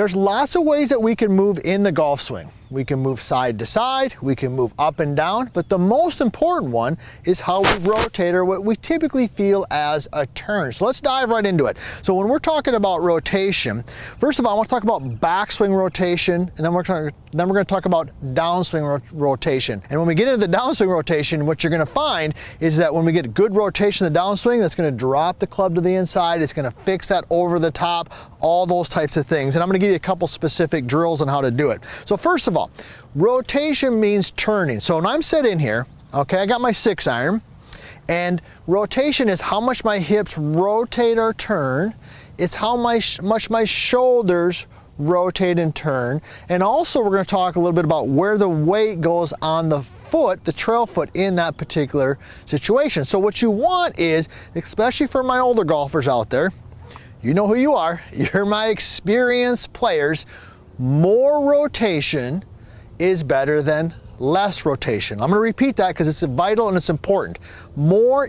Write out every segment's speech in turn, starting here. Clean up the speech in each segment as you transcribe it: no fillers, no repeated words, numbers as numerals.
There's lots of ways that we can move in the golf swing. We can move side to side, we can move up and down, but the most important one is how we rotate, or what we typically feel as a turn. So let's dive right into it. So when we're talking about rotation, first of all, I want to talk about backswing rotation, and then we're going to talk about downswing rotation. And when we get into the downswing rotation, what you're going to find is that when we get good rotation in the downswing, that's going to drop the club to the inside, it's going to fix that over the top, all those types of things. And I'm going to give you a couple specific drills on how to do it. So first of all, rotation means turning. So when I'm set in here, okay, I got my 6-iron, and rotation is how much my hips rotate or turn. It's how much my shoulders rotate and turn. And also we're going to talk a little bit about where the weight goes on the foot, the trail foot, in that particular situation. So what you want is, especially for my older golfers out there, you know who you are, you're my experienced players, more rotation is better than less rotation. I'm going to repeat that because it's vital and it's important. More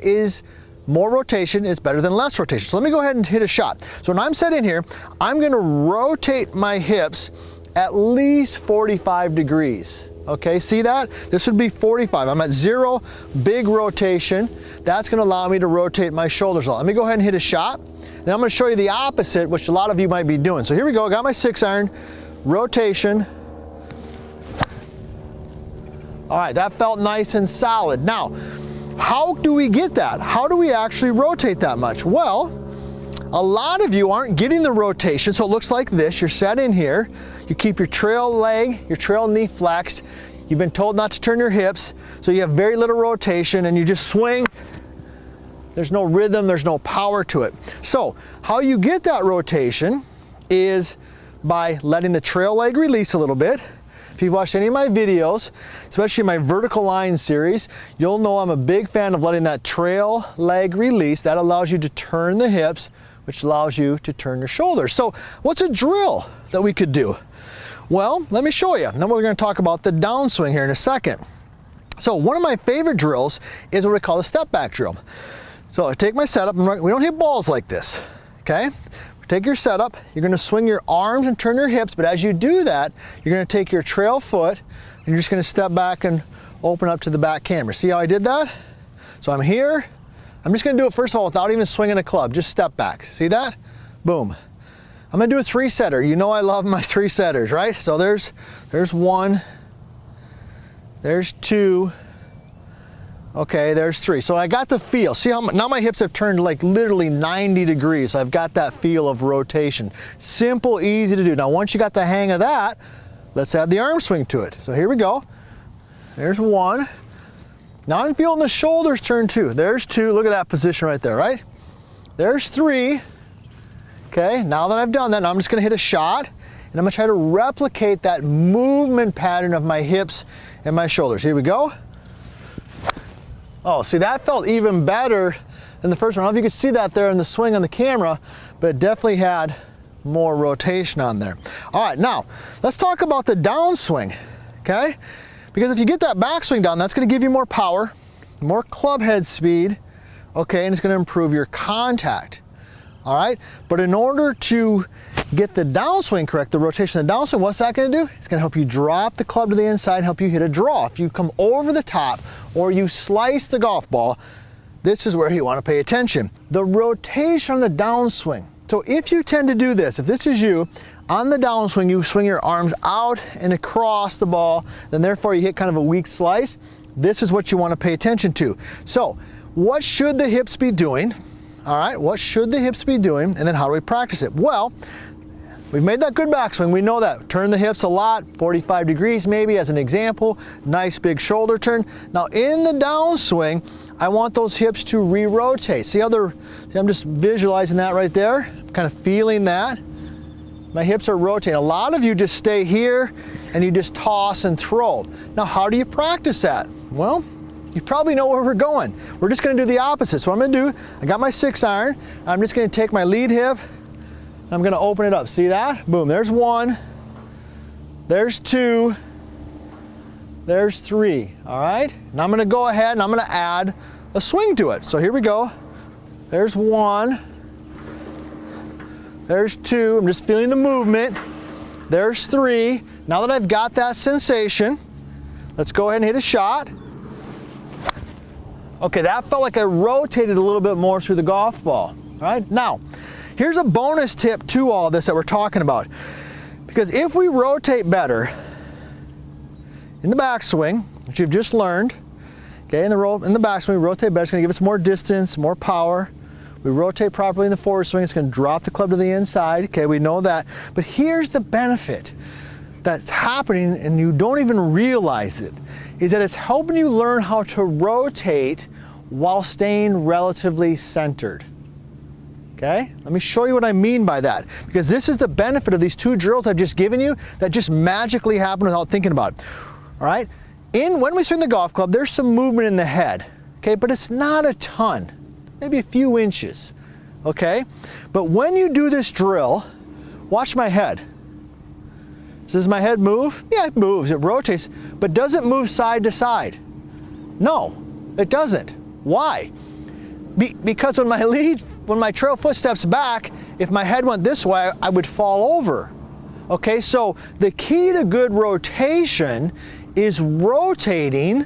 rotation is better than less rotation. So let me go ahead and hit a shot. So when I'm set in here, I'm going to rotate my hips at least 45 degrees. Okay, see that? This would be 45. I'm at 0, big rotation. That's going to allow me to rotate my shoulders a lot. Let me go ahead and hit a shot. Then I'm going to show you the opposite, which a lot of you might be doing. So here we go. I got my 6-iron, rotation. All right, that felt nice and solid. Now, how do we get that? How do we actually rotate that much? Well, a lot of you aren't getting the rotation, so it looks like this. You're set in here. You keep your trail leg, your trail knee flexed. You've been told not to turn your hips, so you have very little rotation, and you just swing. There's no rhythm, there's no power to it. So how you get that rotation is by letting the trail leg release a little bit. If you've watched any of my videos, especially my vertical line series, you'll know I'm a big fan of letting that trail leg release. That allows you to turn the hips, which allows you to turn your shoulders. So what's a drill that we could do? Well, let me show you. And then we're going to talk about the downswing here in a second. So one of my favorite drills is what we call the step back drill. So I take my setup, and we don't hit balls like this, okay? Take your setup, you're going to swing your arms and turn your hips, but as you do that, you're going to take your trail foot and you're just going to step back and open up to the back camera. See how I did that? So I'm here. I'm just going to do it first of all without even swinging a club, just step back. See that? Boom. I'm going to do a 3-setter. You know I love my 3-setters, right? So there's 1, there's 2, okay, there's 3. So I got the feel. See how now my hips have turned like literally 90 degrees. So I've got that feel of rotation. Simple, easy to do. Now once you got the hang of that, let's add the arm swing to it. So here we go. There's 1. Now I'm feeling the shoulders turn 2. There's 2. Look at that position right there, right? There's 3. Okay, now that I've done that, now I'm just going to hit a shot, and I'm going to try to replicate that movement pattern of my hips and my shoulders. Here we go. Oh, see, that felt even better than the first one. I don't know if you could see that there in the swing on the camera, but it definitely had more rotation on there. All right, now let's talk about the downswing, okay? Because if you get that backswing down, that's going to give you more power, more club head speed, okay, and it's going to improve your contact. All right, but in order to get the downswing correct, the rotation of the downswing, what's that going to do? It's going to help you drop the club to the inside, help you hit a draw. If you come over the top or you slice the golf ball, this is where you want to pay attention. The rotation on the downswing. So if you tend to do this, if this is you, on the downswing, you swing your arms out and across the ball, then therefore you hit kind of a weak slice. This is what you want to pay attention to. So what should the hips be doing? All right, what should the hips be doing? And then how do we practice it? Well, we've made that good backswing. We know that. Turn the hips a lot, 45 degrees maybe as an example. Nice big shoulder turn. Now in the downswing, I want those hips to re-rotate. See how I'm just visualizing that right there? I'm kind of feeling that. My hips are rotating. A lot of you just stay here and you just toss and throw. Now how do you practice that? Well, you probably know where we're going. We're just going to do the opposite. So what I'm going to do, I got my 6-iron. I'm just going to take my lead hip. I'm going to open it up. See that? Boom. There's 1. There's 2. There's 3. All right. Now I'm going to go ahead and I'm going to add a swing to it. So here we go. There's 1. There's 2. I'm just feeling the movement. There's 3. Now that I've got that sensation, let's go ahead and hit a shot. Okay, that felt like I rotated a little bit more through the golf ball. All right, now, here's a bonus tip to all this that we're talking about. Because if we rotate better in the backswing, which you've just learned, okay, in the backswing, we rotate better, it's gonna give us more distance, more power. We rotate properly in the forward swing, it's gonna drop the club to the inside, okay, we know that. But here's the benefit that's happening and you don't even realize it, is that it's helping you learn how to rotate while staying relatively centered. Okay, let me show you what I mean by that, because this is the benefit of these 2 drills I've just given you that just magically happen without thinking about it. All right, when we swing the golf club, there's some movement in the head, okay, but it's not a ton, maybe a few inches, okay? But when you do this drill, watch my head. Does my head move? Yeah, it moves, it rotates, but does it move side to side? No, it doesn't. Why? Because when my trail foot steps back, if my head went this way, I would fall over. Okay, so the key to good rotation is rotating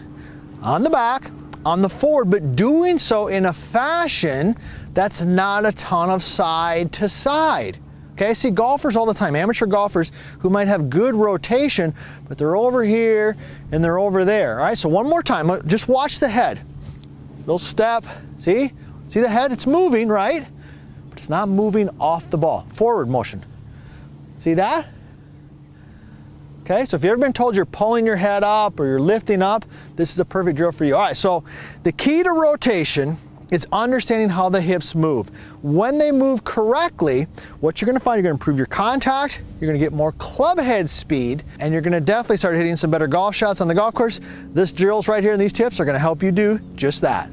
on the back, on the forward, but doing so in a fashion that's not a ton of side to side. Okay, I see golfers all the time, amateur golfers who might have good rotation, but they're over here and they're over there. All right, so one more time, just watch the head. Little step, see the head? It's moving, right? But it's not moving off the ball. Forward motion. See that? Okay, so if you've ever been told you're pulling your head up or you're lifting up, this is the perfect drill for you. All right, so the key to rotation is understanding how the hips move. When they move correctly, what you're gonna find, you're gonna improve your contact, you're gonna get more club head speed, and you're gonna definitely start hitting some better golf shots on the golf course. This drills right here and these tips are gonna help you do just that.